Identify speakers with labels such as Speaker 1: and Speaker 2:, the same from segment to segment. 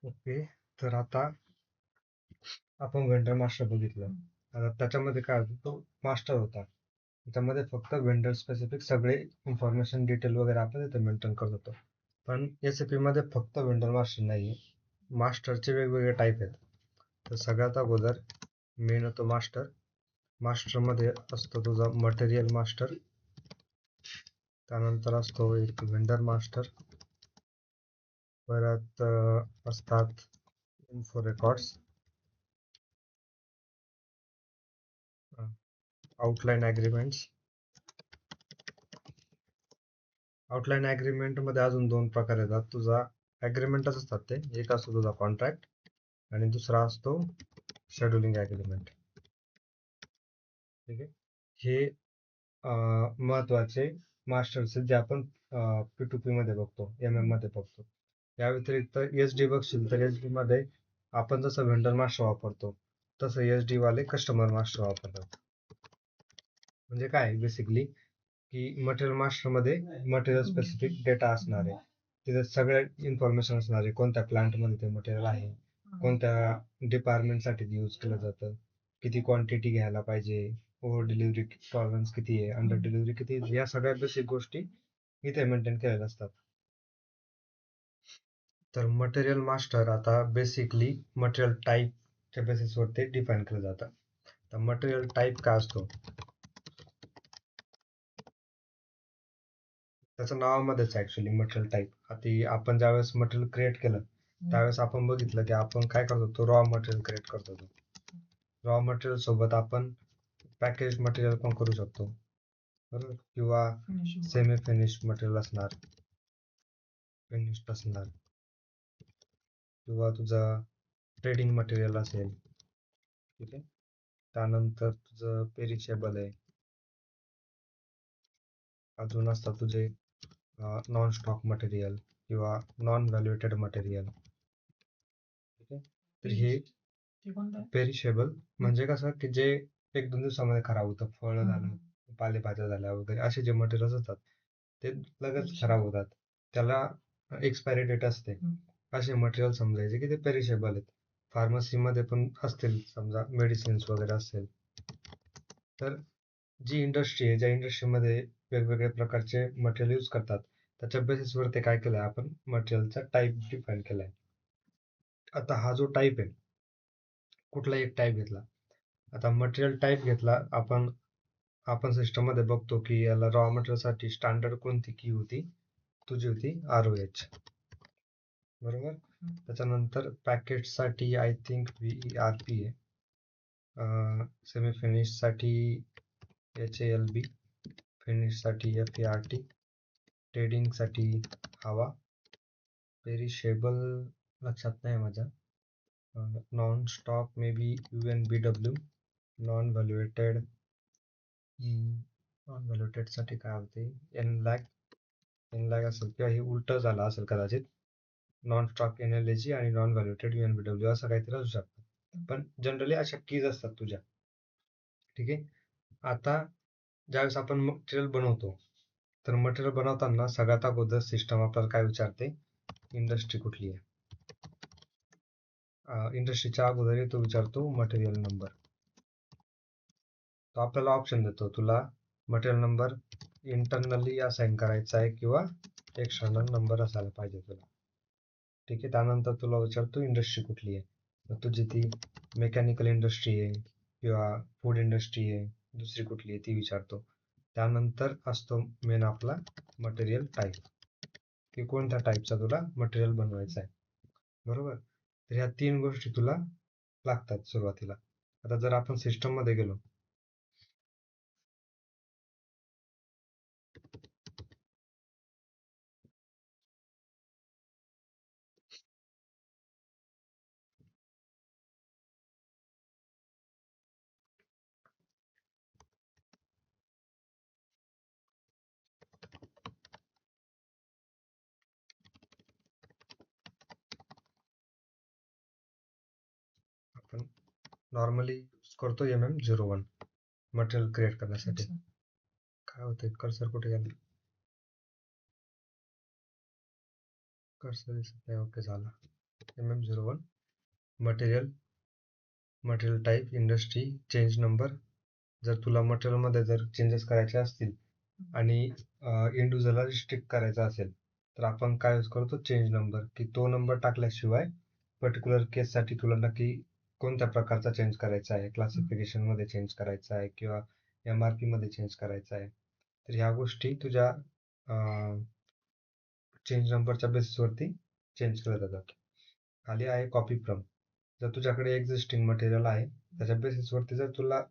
Speaker 1: Okay. तर आता आपण व्हेंडर मास्टर बघितलं. आता त्याच्यामध्ये काय होतं, तो मास्टर होता. त्याच्यामध्ये फक्त व्हेंडर स्पेसिफिक सगळे इन्फॉर्मेशन डिटेल वगैरे आपण इथे मेंटेन करत होतो. पण SAP मध्ये फक्त व्हेंडर मास्टर नाही, मास्टरचे वेगवेगळे टाईप आहेत. तर सगळ्यात अगोदर मेन होतो मास्टर. मास्टरमध्ये असतो तुझा मटेरियल मास्टर, त्यानंतर असतो एक व्हेंडर मास्टर, परत असतात info records, outline agreements. Outline agreement मध्ये अजून दोन प्रकार येतात. तुझा ॲग्रीमेंटच असतात ते, एक असतो तुझा कॉन्ट्रॅक्ट आणि दुसरा असतो शेड्युलिंग ॲग्रीमेंट. ठीक आहे. हे महत्वाचे मास्टर्स जे आपण P2P मध्ये बघतो, MM मध्ये बघतो. या व्यतिरिक्त SD बघशील तर SD मध्ये आपण जसं व्हेंडर मास्टर वापरतो तसं SD वाले कस्टमर मास्टर वापरतात. म्हणजे काय बेसिकली की मटेरियल मास्टर मध्ये मटेरियल स्पेसिफिक डेटा असणार आहे. तिथे सगळ्या इन्फॉर्मेशन असणार आहे, कोणत्या प्लांट मध्ये ते मटेरियल आहे, कोणत्या डिपार्टमेंटसाठी ते यूज केलं जातं, किती क्वांटिटी घ्यायला पाहिजे, ओव्हर डिलिव्हरी टॉलरन्स किती आहे, अंडर डिलिव्हरी किती आहे, या सगळ्या बेसिक गोष्टी इथे मेंटेन केलेल्या असतात. तर मटेरियल मास्टर आता बेसिकली मटेरियल टाईपच्या बेसिसवरती डिफाईन केलं जातं. तर मटेरियल टाईप काय असतो, त्याचं नावामध्येच ऍक्च्युली मटेरियल टाईप. आता आपण ज्यावेळेस मटेरियल क्रिएट केलं त्यावेळेस आपण बघितलं की आपण काय करतो, तो रॉ मटेरियल क्रिएट करतो. रॉ मटेरियल सोबत आपण पॅकेज मटेरियल पण करू शकतो, बरोबर, किंवा सेमी फिनिश मटेरियल असणार, फिनिश्ड असणार, किंवा तुझं ट्रेडिंग मटेरियल असेल. ठीक आहे. त्यानंतर तुझं पेरिशेबल आहे. अजून असतात तुझे नॉन स्टॉक मटेरियल किंवा नॉन व्हॅल्युएटेड मटेरियल. ठीक आहे. तर हे पेरिशेबल म्हणजे कसं की जे एक दोन दिवसामध्ये खराब होतं, फळं झालं, पालेभाज्या झाल्या वगैरे, असे जे मटेरियल असतात ते लगेच खराब होतात, त्याला एक्सपायरी डेट असते. असे मटेरियल समजायचे की ते पेरिशेबल आहेत. फार्मसीमध्ये पण असतील, समजा मेडिसिन्स वगैरे असेल. तर जी इंडस्ट्री आहे, ज्या इंडस्ट्रीमध्ये वेगवेगळ्या प्रकारचे मटेरियल यूज करतात, त्याच्या बेसिसवर ते काय केलंय, आपण मटेरियलचा टाईप डिफाईन केलाय. आता हा जो टाईप आहे, कुठला एक टाईप घेतला, आता मटेरियल टाईप घेतला आपण, आपण सिस्टम मध्ये बघतो की याला रॉ मटेरियल साठी स्टँडर्ड कोणती की होती, तुझी होती ROH, बरोबर. त्याच्यानंतर पॅकेट साठी आय थिंक VERP आहे, सेमी फिनिश साठी HALB, फिनिश साठी FART, ट्रेडिंग साठी हवा, पेरिशेबल लक्षात नाही माझ्या, non stock may be UNBW, non valuated, non valuated साठी काय होते, NLAG असेल, किंवा हे उलट झालं असेल कदाचित, नॉन स्टॉक NLAG आणि नॉन व्हॅल्युएटेड UNBW असं काहीतरी असू शकतं, पण जनरली अशा कीज असतात तुझ्या. ठीक आहे. आता ज्यावेळेस आपण मटेरियल बनवतो, तर मटेरियल बनवताना सगळ्यात अगोदर सिस्टम आपल्याला काय विचारते, इंडस्ट्री कुठली आहे. इंडस्ट्रीच्या अगोदर तो विचारतो मटेरियल नंबर. तो आपल्याला ऑप्शन देतो, तुला मटेरियल नंबर इंटरनली असाइन करायचा आहे किंवा एक्सटर्नल नंबर असायला पाहिजे तुला. ठीक आहे. त्यानंतर तुला विचारतो इंडस्ट्री कुठली आहे, मग तुझी ती मेकॅनिकल इंडस्ट्री आहे किंवा फूड इंडस्ट्री आहे, दुसरी कुठली आहे ती विचारतो. त्यानंतर असतो मेन आपला मटेरियल टाईप, की कोणत्या टाईपचा तुला मटेरियल बनवायचं आहे, बरोबर. तर ह्या तीन गोष्टी तुला लागतात सुरुवातीला. आता जर आपण सिस्टम मध्ये गेलो, आपण नॉर्मली यूज करतो MM01 मटेरियल क्रिएट करण्यासाठी. काय होते, कर्सर कुठे गेला, कर्सर दिसत नाही, ओके झाला. MM01 material type, industry, change number. जर तुला मटेरियलमध्ये जर चेंजेस करायचे असतील आणि इंडिव्हिज्युअलला रिस्ट्रिक्ट करायचं असेल तर आपण काय यूज करतो, चेंज नंबर, की तो नंबर टाकल्याशिवाय पर्टिक्युलर केससाठी तुला नक्की कोणत्या प्रकारचा चेंज करायचा आहे, क्लासिफिकेशनमध्ये चेंज करायचा आहे किंवा MRP मध्ये चेंज करायचा आहे. तर ह्या गोष्टी तुझ्या चेंज नंबरच्या बेसिसवरती चेंज केल्या जातात. खाली आहे कॉपी फ्रॉम. जर तुझ्याकडे एक्झिस्टिंग मटेरियल आहे त्याच्या बेसिसवरती जर तुला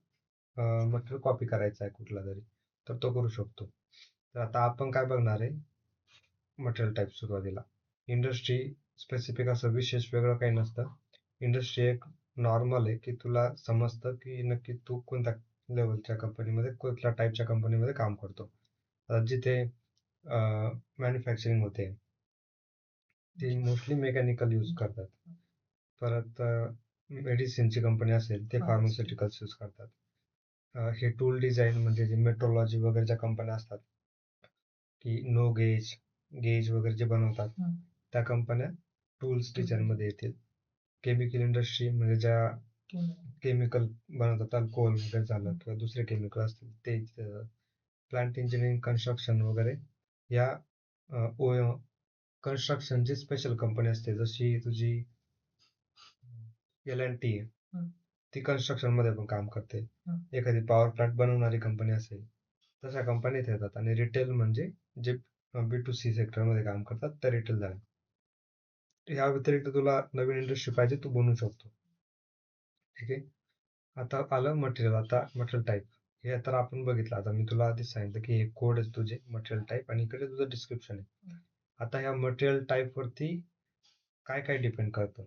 Speaker 1: मटेरियल कॉपी करायचा आहे कुठला तरी तर तो करू शकतो. तर आता आपण काय बघणार आहे, मटेरियल टाईप सुरुवातीला. इंडस्ट्री स्पेसिफिक असं विशेष वेगळं काही नसतं. इंडस्ट्री एक नॉर्मल आहे की तुला समजतं की नक्की तू कोणत्या लेवलच्या कंपनीमध्ये, कुठल्या टाईपच्या कंपनीमध्ये काम करतो. जिथे मॅन्युफॅक्चरिंग होते ती मोस्टली मेकॅनिकल यूज करतात. परत मेडिसिनची कंपनी असेल ते फार्मास्युटिकल्स यूज करतात. हे टूल डिझाईन म्हणजे जे मेट्रोलॉजी वगैरेच्या कंपन्या असतात की नो गेज, गेज वगैरे जे बनवतात त्या कंपन्या टूल्स डिझाईनमध्ये येतील. केमिकल इंडस्ट्री म्हणजे ज्या केमिकल बनवतात, अल्कोहोल वगैरे झालं किंवा दुसरे केमिकल असतील ते. प्लांट इंजिनिअरिंग, कन्स्ट्रक्शन वगैरे या कन्स्ट्रक्शनची स्पेशल कंपनी असते. जशी तुझी L&T आहे, ती कन्स्ट्रक्शन मध्ये पण काम करते. एखादी पॉवर प्लांट बनवणारी कंपनी असेल तशा कंपनीत येतात. आणि रिटेल म्हणजे जे B2C सेक्टर मध्ये काम करतात त्या रिटेल झाल्या. या व्यतिरिक्त तुला नवीन इंडस्ट्री पाहिजे तू बनवू शकतो. ठीक आहे. आता आलं मटेरियल. आता मटेरियल टाईप हे तर आपण बघितलं. आता मी तुला आधीच सांगितलं की हे कोड आहे तुझे मटेरियल टाईप आणि इकडे तुझं डिस्क्रिप्शन आहे. आता ह्या मटेरियल टाईप वरती काय काय डिपेंड करतं,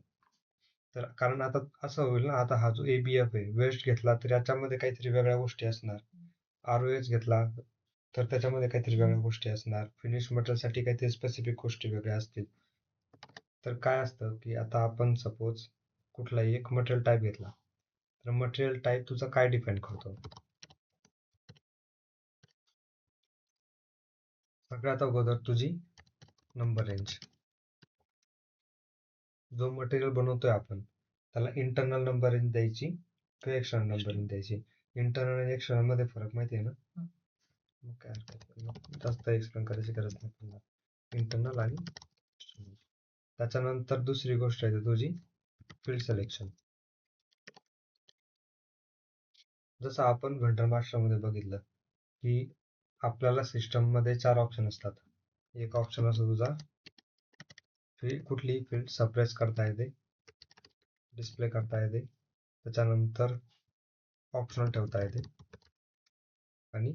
Speaker 1: तर कारण आता असं होईल ना, आता हा जो ABF आहे, वेस्ट घेतला तर याच्यामध्ये काहीतरी वेगळ्या गोष्टी असणार. ROH घेतला तर त्याच्यामध्ये काहीतरी वेगळ्या गोष्टी असणार. फिनिश मटेरियल साठी काहीतरी स्पेसिफिक गोष्टी वेगळ्या असतील. तर काय असतं की आता आपण सपोज कुठलाही एक मटेरियल टाईप घेतला तर मटेरियल टाईप तुझा काय डिपेंड करतो. सगळ्यात अगोदर तुझी नंबर रेंज. जो मटेरियल बनवतोय आपण त्याला इंटरनल नंबर रेंज द्यायची किंवा एक्सटर्नल नंबर रेंज द्यायची. इंटरनल आणि एक्सटर्नल मध्ये फरक माहिती आहे ना? मग काय हरकत नाही. जास्त एक्सप्लेन करायची गरज नाही पडणार. इंटरनल आणि external. त्याच्यानंतर दुसरी गोष्ट आहे तुझी फील्ड सिलेक्शन. जसं आपण व्हेंडर मास्टर मध्ये बघितलं की आपल्याला सिस्टम मध्ये 4 ऑप्शन असतात. एक ऑप्शन असतो तुझा कुठलीही फील्ड सप्रेस करता येते, डिस्प्ले करता येते, त्याच्यानंतर ऑप्शनल ठेवता येते आणि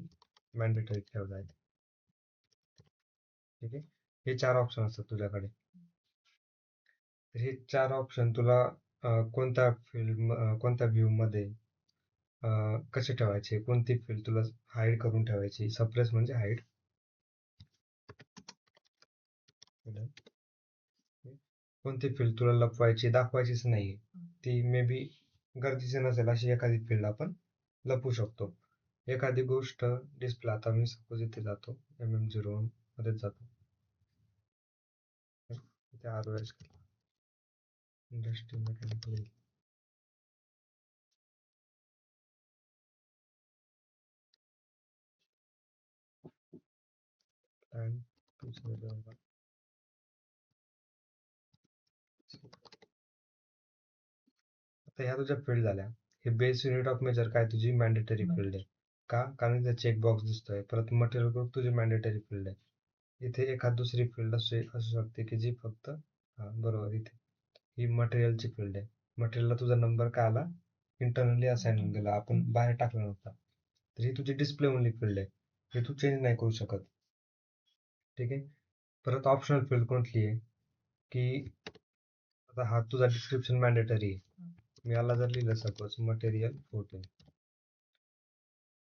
Speaker 1: मॅन्डेटरी ठेवता येते. ठीक आहे. हे 4 ऑप्शन असतात तुझ्याकडे. तर हे 4 ऑप्शन तुला कोणत्या कोणत्या व्ह्यू मध्ये कसे ठेवायचे, कोणती फील्ड तुला हाईड करून ठेवायची. सप्रेस म्हणजे हाईड. कोणती फील्ड तुला लपवायची, दाखवायचीच नाही, ती मे बी गरजेची नसेल अशी एखादी फील्ड आपण लपवू शकतो. एखादी गोष्ट डिस्प्ले, आता मी सपोज इथे जातो MM01 मध्येच जातो, इथे ROH इंडस्ट्री मेकॅनिकल and आता ह्या तुझ्या फील्ड झाल्या. हे बेस युनिट ऑफ मेजर काय तुझी मॅन्डेटरी फील्ड आहे. का? कारण इथे चेकबॉक्स दिसतोय. परत मटेरियल ग्रुप तुझी मॅन्डेटरी फील्ड आहे. इथे एखाद दुसरी फील्ड असू शकते की जी फक्त बरोबर इथे ही मटेरियलची फील्ड आहे. मटेरियलला तुझा नंबर काय आला, इंटरनली असाइन होऊन गेला, आपण बाहेर टाकला नव्हता. तर ही तुझी डिस्प्ले ओनली फील्ड आहे, हे तू चेंज नाही करू शकत. ठीक आहे. परत ऑप्शनल फील्ड कोणती आहे की आता हा तुझा डिस्क्रिप्शन मॅन्डेटरी आहे. मी याला जर लिहिलं सपोज मटेरियल 14,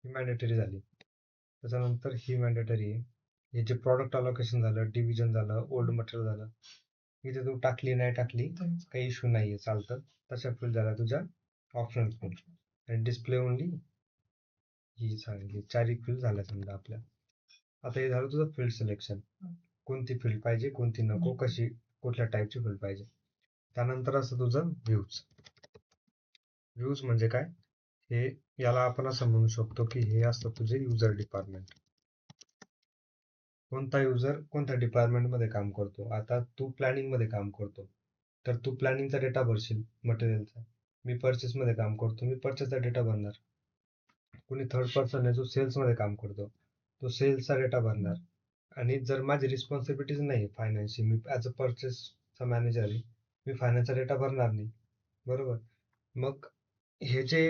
Speaker 1: ही मॅन्डेटरी झाली. त्याच्यानंतर ही मॅन्डेटरी आहे. हे जे प्रॉडक्ट अलोकेशन झालं, डिव्हिजन झालं, ओल्ड मटेरियल झालं, इथे तू टाकली नाही टाकली काही इश्यू नाहीये, चालतं. तशा फील्ड झाल्या तुझ्या ऑप्शनल फील्ड. आणि डिस्प्ले ओनली ही सांगितली. 4 फील्ड झाल्या समजा आपल्या. आता हे झालं तुझं फील्ड सिलेक्शन. कोणती फील्ड पाहिजे, कोणती नको, कशी कुठल्या टाईपची फील्ड पाहिजे. त्यानंतर असं तुझं व्ह्यूज. व्ह्यूज म्हणजे काय, हे याला आपण असं म्हणू शकतो की हे असतं तुझे युजर डिपार्टमेंट. कोणता युजर कोणत्या डिपार्टमेंट मध्ये काम करतो. आता तू प्लॅनिंग मध्ये काम करतो तर तू प्लॅनिंगचा डेटा भरशील मटेरियलचा. मी परचेस मध्ये काम करतो, मी परचेसचा डेटा भरणार. कोणी थर्ड पर्सन आहे जो सेल्स मध्ये काम करतो, तो सेल्सचा डेटा भरणार. आणि जर माझी रिस्पॉन्सिबिलिटीज नाही फायनान्सची, मी ॲज अ परचेसचा मॅनेजर आहे, मी फायनान्सचा डेटा भरणार नाही. बरोबर. मग हे जे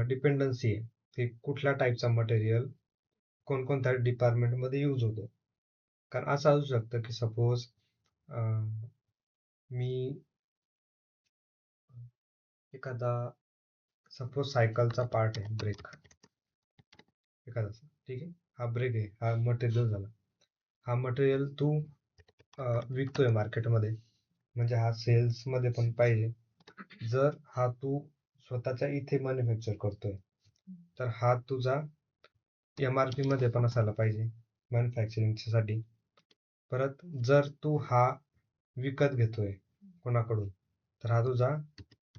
Speaker 1: डिपेंडन्सी आहे ते कुठल्या टाईपचा मटेरियल कोणकोणत्या डिपार्टमेंटमध्ये यूज होतो. कारण असं असू शकतं की सपोज मी एखादा सपोज सायकलचा पार्ट आहे ब्रेक एखादा, ठीक आहे, हा ब्रेक आहे, हा मटेरियल झाला. हा मटेरियल तू विकतोय मार्केटमध्ये, म्हणजे हा सेल्समध्ये पण पाहिजे. जर हा तू स्वतःच्या इथे मॅन्युफॅक्चर करतोय तर हा तुझा MRP मध्ये पण असायला पाहिजे मॅन्युफॅक्चरिंगसाठी. परत जर तू हा विकत घेतोय कोणाकडून तर हा तुझा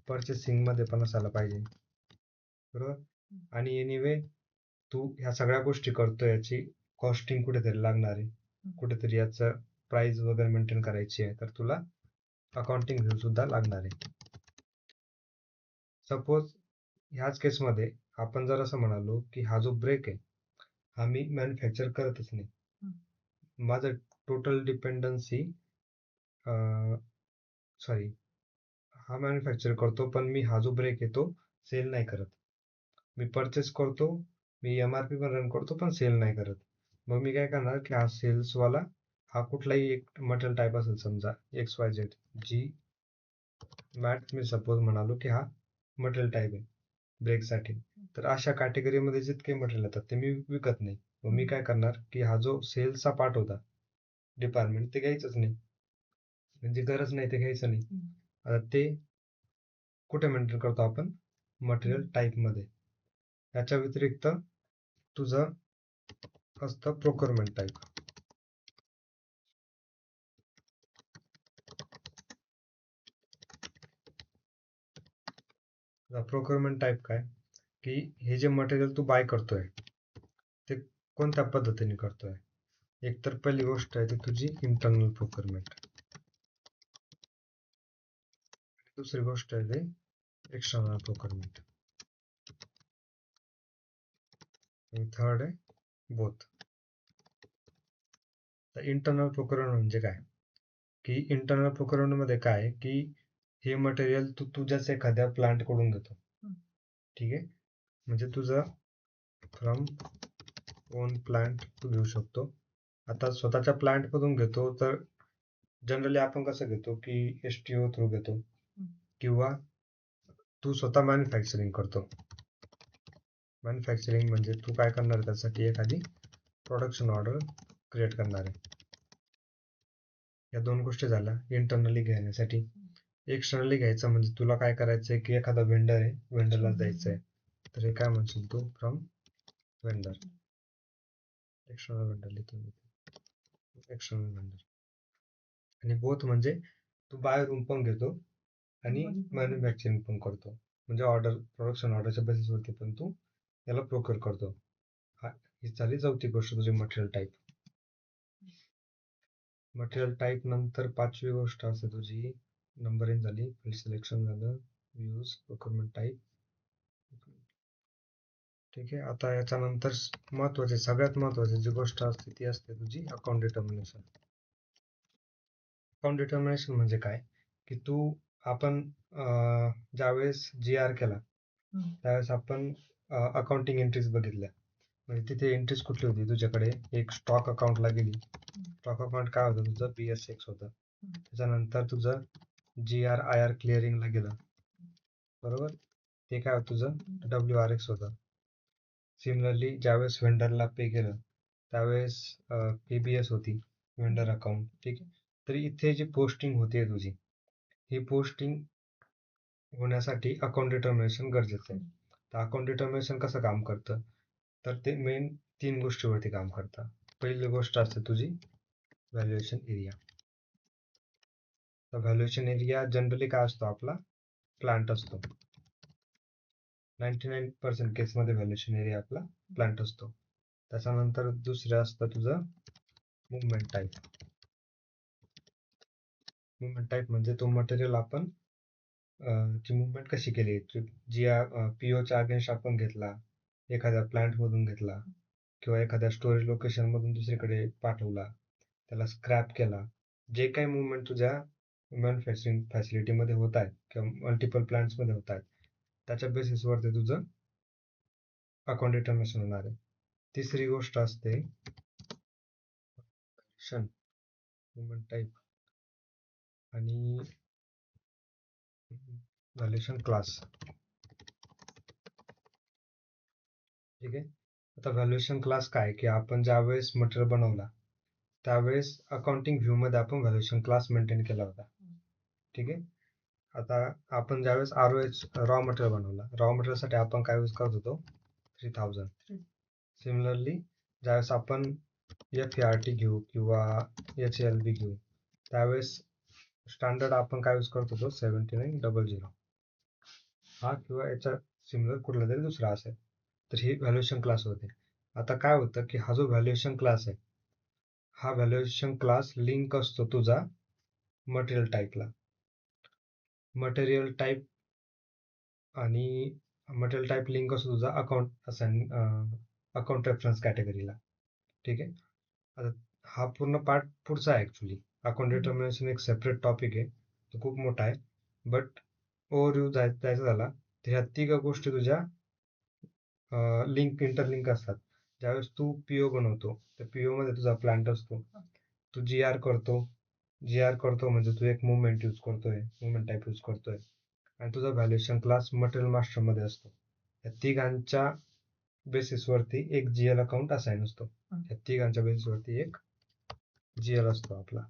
Speaker 1: पर्चेसिंग मध्ये पण असायला पाहिजे. बरोबर. आणि एनिवे तू ह्या सगळ्या गोष्टी करतोय, याची कॉस्टिंग कुठेतरी लागणार आहे, कुठेतरी याचं प्राइस वगैरे मेंटेन करायची आहे, तर तुला अकाउंटिंग व्ह्यू सुद्धा लागणार आहे. सपोज ह्याच केसमध्ये आपण जर असं म्हणालो की हा जो ब्रेक आहे हा मी मॅन्युफॅक्चर करतच नाही, माझं टोटल डिपेंडन्सी सॉरी हा मॅन्युफॅक्चर करतो पण मी हा जो ब्रेक आहे तो सेल नाही करत. मी परचेस करतो, मी MRP पण रन करतो पण सेल नाही करत. मग मी काय करणार की हा सेल्सवाला हा कुठलाही एक मटेरियल टाईप असेल, समजा XYZ जी मॅट मी सपोज म्हणालो की हा मटेरियल टाईप आहे ब्रेकसाठी, तर अशा कॅटेगरीमध्ये जितके मटेरियल येतात ते मी विकत नाही. मग मी काय करणार की हा जो सेल्सचा पार्ट होता डिपार्टमेंट ते घ्यायचंच नाही, म्हणजे गरज नाही ते घ्यायचं नाही. आता ते कुठे मेंटेन करतो आपण, मटेरियल टाईप मध्ये. याच्या व्यतिरिक्त तुझं असतं प्रोक्युरमेंट टाईप. प्रोक्युरमेंट टाईप काय की हे जे मटेरियल तू बाय करतोय ते कोणत्या पद्धतीने करतोय. एक तर पहिली गोष्ट आहे ती तुझी इंटरनल प्रोक्युरमेंट, दुसरी गोष्ट आहे ते एक्सटर्नल प्रोक्युरमेंट, आणि थर्ड आहे बोथ. तर इंटरनल प्रोक्युरमेंट म्हणजे काय की इंटरनल प्रोक्युरमेंट मध्ये काय आहे की हे मटेरियल तू तुझ्याच एखाद्या प्लांट कडून घेतो, ठीक आहे. म्हणजे तुझं फ्रॉम ओन प्लांट तू घेऊ शकतो. आता स्वतःच्या प्लांट मधून घेतो तर जनरली आपण कसं घेतो की STO थ्रू घेतो, किंवा तू स्वतः मॅन्युफॅक्चरिंग करतो. मॅन्युफॅक्चरिंग म्हणजे तू काय करणार, त्यासाठी एखादी प्रोडक्शन ऑर्डर क्रिएट करणार आहे. या दोन गोष्टी झाल्या इंटरनली घेण्यासाठी. एक्सटर्नली घ्यायचं म्हणजे तुला काय करायचंय की एखादा वेंडर आहे, वेंडरला द्यायचंय, तर हे काय म्हणशील तू, फ्रॉम वेंडर. एक्सटर्नल वेंडर लिहितो मी, एक्सटर्नल वेंडर. आणि बोथ म्हणजे तू बाहेरून पण घेतो आणि मॅन्युफॅक्चरिंग पण करतो, म्हणजे ऑर्डर प्रोडक्शन ऑर्डरच्या बेसिसवरती पण तू याला प्रोक्युअर करतो. ही झाली चौथी गोष्ट तुझी मटेरियल टाईप. मटेरियल टाईप नंतर पाचवी गोष्ट असते तुझी नंबरिंग झाली, फील्ड सिलेक्शन झालं, व्ह्यूज, प्रोक्युरमेंट टाईप, ठीक आहे. आता याच्यानंतर महत्वाची, सगळ्यात महत्वाची जी गोष्ट असते ती असते तुझी अकाउंट डिटर्मिनेशन. अकाउंट डिटर्मिनेशन म्हणजे काय की आपण ज्यावेळेस GR केला त्यावेळेस आपण अकाउंटिंग एंट्रीज बघितल्या. म्हणजे तिथे एंट्रीज कुठली होती, तुझ्याकडे एक स्टॉक अकाउंटला गेली. स्टॉक अकाउंट काय होतं तुझं, BS6 होतं. त्याच्यानंतर तुझं GR-IR क्लिअरिंगला गेलं, बरोबर, ते काय होतं तुझं WRX होतं. सिमिलरली ज्यावेळेस वेंडरला पे केलं त्यावेळेस PBS होती, वेंडर अकाउंट, ठीक आहे. तर इथे जी पोस्टिंग होते तुझी, ही पोस्टिंग होण्यासाठी अकाउंट डिटर्मिनेशन गरजेचं आहे. तर अकाउंट डिटर्मिनेशन कसं काम करतं, तर ते मेन 3 गोष्टीवरती काम करतं. पहिली गोष्ट असते तुझी व्हॅल्युएशन एरिया. तर व्हॅल्युएशन एरिया जनरली काय असतो आपला प्लांट असतो. 99% केसमध्ये व्हॅल्युएशन एरिया आपला प्लांट असतो. त्याच्यानंतर दुसरं असतं तुझं मुवमेंट टाईप. मुवमेंट टाईप म्हणजे तो मटेरियल आपण ची मुवमेंट कशी केली, जी पीओच्या अगेन्स्ट आपण घेतला, एखाद्या प्लांट मधून घेतला किंवा एखाद्या स्टोरेज लोकेशन मधून दुसरीकडे पाठवला, त्याला स्क्रॅप केला, जे काही मुवमेंट तुझ्या मॅन्युफॅक्चरिंग फॅसिलिटीमध्ये होत आहेत किंवा मल्टिपल प्लांट्स मध्ये होत आहेत, त्याच्या बेसिसवरती तुझं अकाउंट डिटर्मिनेशन होणार आहे. तिसरी गोष्ट असते मुवमेंट टाईप आणि व्हॅल्युएशन क्लास. ठीक आहे. आता व्हॅल्युएशन क्लास काय की आपण ज्यावेळेस मटेरियल बनवला त्यावेळेस अकाउंटिंग व्ह्यू मध्ये आपण व्हॅल्युएशन क्लास मेंटेन केला होता. ठीक आहे. आता आपण ज्यावेळेस ROH रॉ मटेरियल बनवला, रॉ मटेरियल साठी आपण काय यूज करत होतो 3000. सिमिलरली ज्यावेळेस आपण FART घेऊ किंवा HALB घेऊ त्यावेळेस स्टँडर्ड आपण काय यूज करत होतो 7900 हा किंवा याच्या सिमिलर कुठला तरी दुसरा असेल. तर ही व्हॅल्युएशन क्लास होते. आता काय होतं की हा जो व्हॅल्युएशन क्लास आहे, हा व्हॅल्युएशन क्लास लिंक असतो तुझा मटेरियल टाईपला. मटेरियल टाईप आणि मटेरियल टाईप लिंक असतो तुझा अकाउंट रेफरन्स कॅटेगरीला. ठीक आहे. आता हा पूर्ण पार्ट पुढचा आहे ऍक्च्युली. अकाउंट डिटर्मिनेशन एक सेपरेट टॉपिक आहे, तो खूप मोठा आहे. बट ओव्हरव्ह्यू जायचा झाला तर ह्या तिघ गोष्टी तुझ्या इंटरलिंक असतात. ज्यावेळेस तू पीओ बनवतो तर पीओ मध्ये तुझा प्लांट असतो, तू GR करतो म्हणजे तू एक मुवमेंट यूज करतोय, मुवमेंट टाईप यूज करतोय, आणि तुझा व्हॅल्युएशन क्लास मटेरियल मास्टर मध्ये असतो. या तिघांच्या बेसिसवरती एक GL अकाउंट असाइन असतो. या तिघांच्या बेसिसवरती एक GL असतो आपला.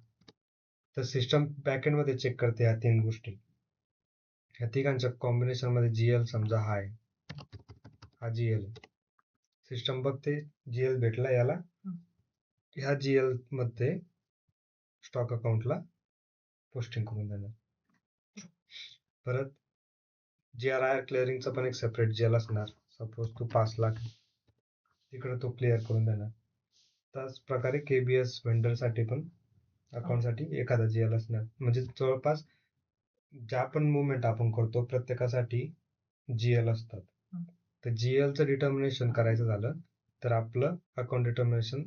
Speaker 1: तर सिस्टम बॅकएंड मध्ये चेक करते या तीन गोष्टी. या तिघांच्या कॉम्बिनेशन मध्ये GL समजा हा GL सिस्टम बघते GL भेटला याला, ह्या GL मध्ये स्टॉक अकाउंटला पोस्टिंग करून देणार. परत GRIR क्लिअरिंगचा पण एक सेपरेट GL असणार. सपोज तू 5 लाख तिकडे तो क्लिअर करून देणार. त्याच प्रकारे KBS वेंडर साठी पण अकाउंट साठी एखादा GL असणार. म्हणजे जवळपास ज्या पण मुवमेंट आपण करतो प्रत्येकासाठी GL असतात. तर GL चं डिटर्मिनेशन करायचं झालं तर आपलं अकाउंट डिटर्मिनेशन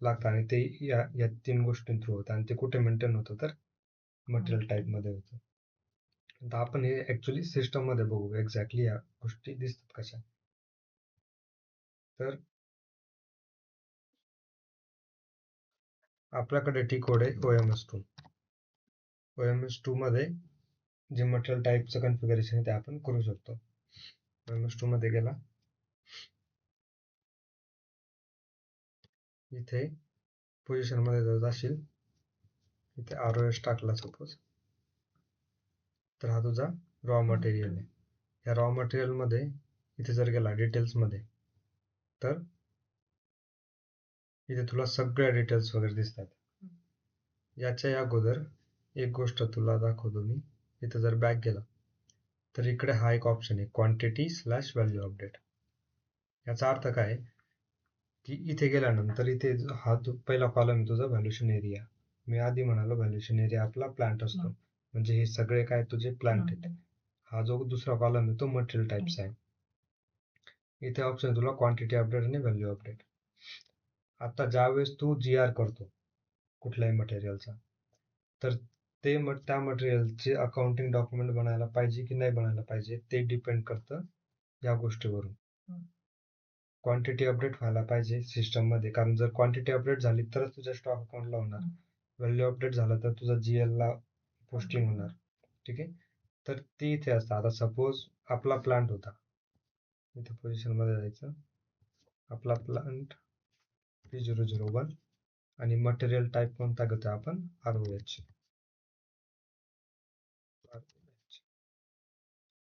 Speaker 1: लागतं, आणि ते या तीन गोष्टी थ्रू होतं, आणि ते कुठे मेंटेन होतं तर मटेरियल टाईप मध्ये होतं. तर आपण हे ऍक्च्युली सिस्टम मध्ये बघू एक्झॅक्टली या गोष्टी दिसतात कशा. तर आपल्याकडे टी कोड आहे OMS2. OMS2 मध्ये जे मटेरियल टाईपचं कॉन्फिगरेशन आहे ते आपण करू शकतो. OMS2 मध्ये गेला, इथे पोझिशन मध्ये जर जाशील, इथे ROS टाकला सपोज, तर हा तुझा रॉ मटेरियल आहे. या रॉ मटेरियल मध्ये इथे जर गेला डिटेल्स मध्ये तर इथे तुला सगळ्या डिटेल्स वगैरे दिसतात. याच्या अगोदर एक गोष्ट तुला दाखवतो मी. इथे जर बॅक गेला तर इकडे हा एक ऑप्शन आहे क्वांटिटी/व्हॅल्यू अपडेट. याचा अर्थ काय की इथे गेल्यानंतर इथे हा पहिला कॉलम आहे तुझा व्हॅल्युएशन एरिया. मी आधी म्हणालो व्हॅल्युएशन एरिया आपला प्लांट असतो, म्हणजे हे सगळे काय तुझे प्लांट आहेत. हा जो दुसरा कॉलम आहे तो मटेरियल टाइप्स आहे. इथे ऑप्शन तुला क्वांटिटी अपडेट आणि व्हॅल्यू अपडेट. आता ज्यावेळेस तू GR करतो कुठल्याही मटेरियलचा, तर त्या मटेरियलचे अकाउंटिंग डॉक्युमेंट बनायला पाहिजे की नाही बनायला पाहिजे ते डिपेंड करतं या गोष्टीवरून. क्वांटिटी अपडेट व्हायला पाहिजे सिस्टम मध्ये, कारण जर क्वांटिटी अपडेट झाली तरच तुझ्या स्टॉक अकाउंटला होणार. व्हॅल्यू अपडेट झाला तर तुझा GL ला पोस्टिंग होणार. ठीक आहे. तर ती इथे असतं. आता सपोज आपला प्लांट होता, इथे पोझिशन मध्ये जायचं, आपला प्लांट P001 आणि मटेरियल टाईप कोणता घेतो आपण ROH.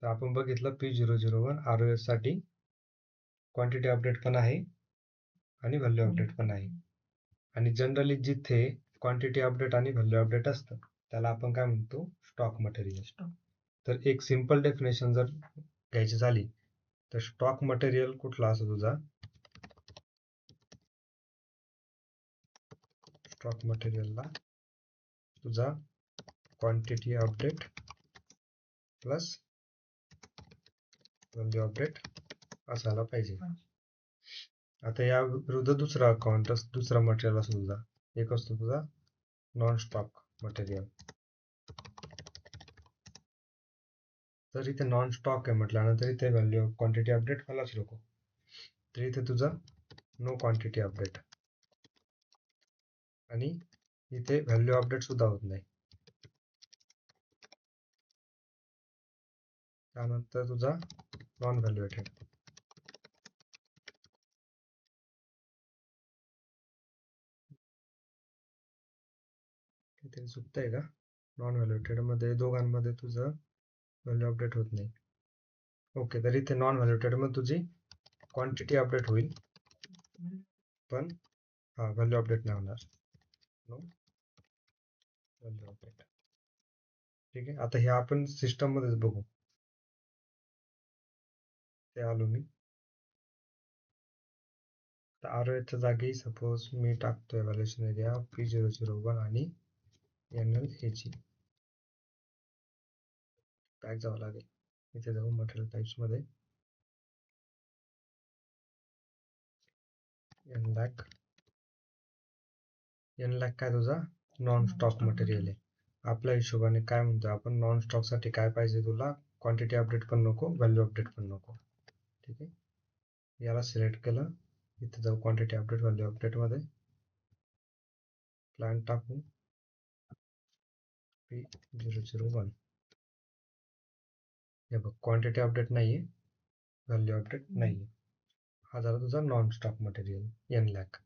Speaker 1: तर आपण बघितलं P001 ROH साठी क्वांटिटी अपडेट पण आहे आणि व्हॅल्यू अपडेट पण आहे. आणि जनरली जिथे क्वांटिटी अपडेट आणि व्हॅल्यू अपडेट असतं त्याला आपण काय म्हणतो, स्टॉक मटेरियल. तर एक सिंपल डेफिनेशन जर घ्यायची झाली तर स्टॉक मटेरियल कुठला असतो तुझा, स्टॉक मटेरियलला तुझा quantity update plus value update असायला पाहिजे. आता या विरुद्ध दुसरा दुसरा मटेरियल असतो तुझा, एक असतो तुझा नॉन स्टॉक मटेरियल. तर इथे नॉन स्टॉक आहे म्हटल्यानंतर इथे व्हॅल्यू क्वांटिटी अपडेट व्हायलाच नको. तर इथे तुझा नो क्वांटिटी अपडेट आणि इथे व्हॅल्यू अपडेट सुद्धा होत नाही. त्यानंतर तुझा नॉन व्हॅल्युएटेड. इथे चुकतंय का, नॉन व्हॅल्युएटेड मध्ये दोघांमध्ये तुझं व्हॅल्यू अपडेट होत नाही. ओके, तर इथे नॉन व्हॅल्युएटेड मध्ये तुझी क्वांटिटी अपडेट होईल पण व्हॅल्यू अपडेट नाही होणार. No value update. ठीक आहे, आता हे आपण सिस्टम मध्येच बघू. ते आलो मी. ROHच्या जागी सपोज मी टाकतोय व्हॅल्युएशन एरिया P001 आणि NLAG. बॅक जावं लागेल, इथे जाऊ मटेरियल टाइप्स मध्ये, NLAG काय तुझा नॉन स्टॉक मटेरियल आहे. आपल्या हिशोबाने काय म्हणतो आपण, नॉन स्टॉक साठी काय पाहिजे तुला, क्वांटिटी अपडेट पण नको, व्हॅल्यू अपडेट पण नको. ठीक आहे, याला सिलेक्ट केलं, इथे जाऊ क्वांटिटी अपडेट व्हॅल्यू अपडेट मध्ये, प्लॅन टाकू P001. हे बघ, क्वांटिटी अपडेट नाहीये, व्हॅल्यू अपडेट नाहीये. हा झाला तुझा नॉन स्टॉक मटेरियल NLAG.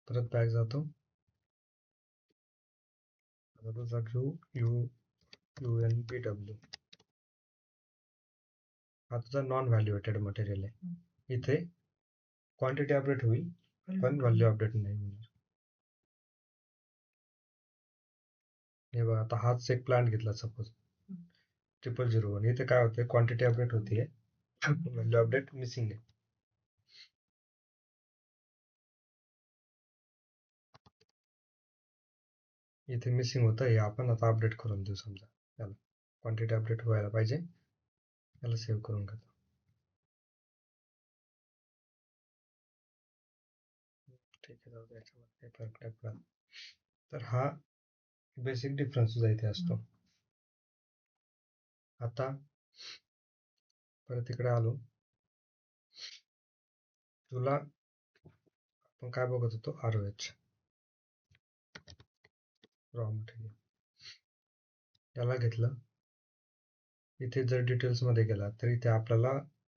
Speaker 1: परत बॅक जातो, आता तुझा घेऊ UNBW. हा तुझा नॉन व्हॅल्युएटेड मटेरियल आहे. इथे क्वांटिटी अपडेट होईल पण व्हॅल्यू अपडेट नाही होणार. हे बघा, आता हाच एक प्लांट घेतला सपोज 0001. इथे काय होते, क्वांटिटी अपडेट होतीये, व्हॅल्यू अपडेट मिसिंग आहे. इथे मिसिंग होतं, हे आपण आता अपडेट करून देऊ. समजा याला क्वांटिटी अपडेट व्हायला पाहिजे, याला सेव्ह करून घेतो. ठीक आहे, जाऊ दे, याच्यामध्ये काही फरक नाही पडत. तर हा बेसिक डिफरन्स सुद्धा इथे असतो. आता परत इकडे आलो, तुला आपण काय बघत होतो, ROH रॉ मटेरियल, याला घेतलं. इथे जर डिटेल्स मध्ये गेला तर इथे आपल्याला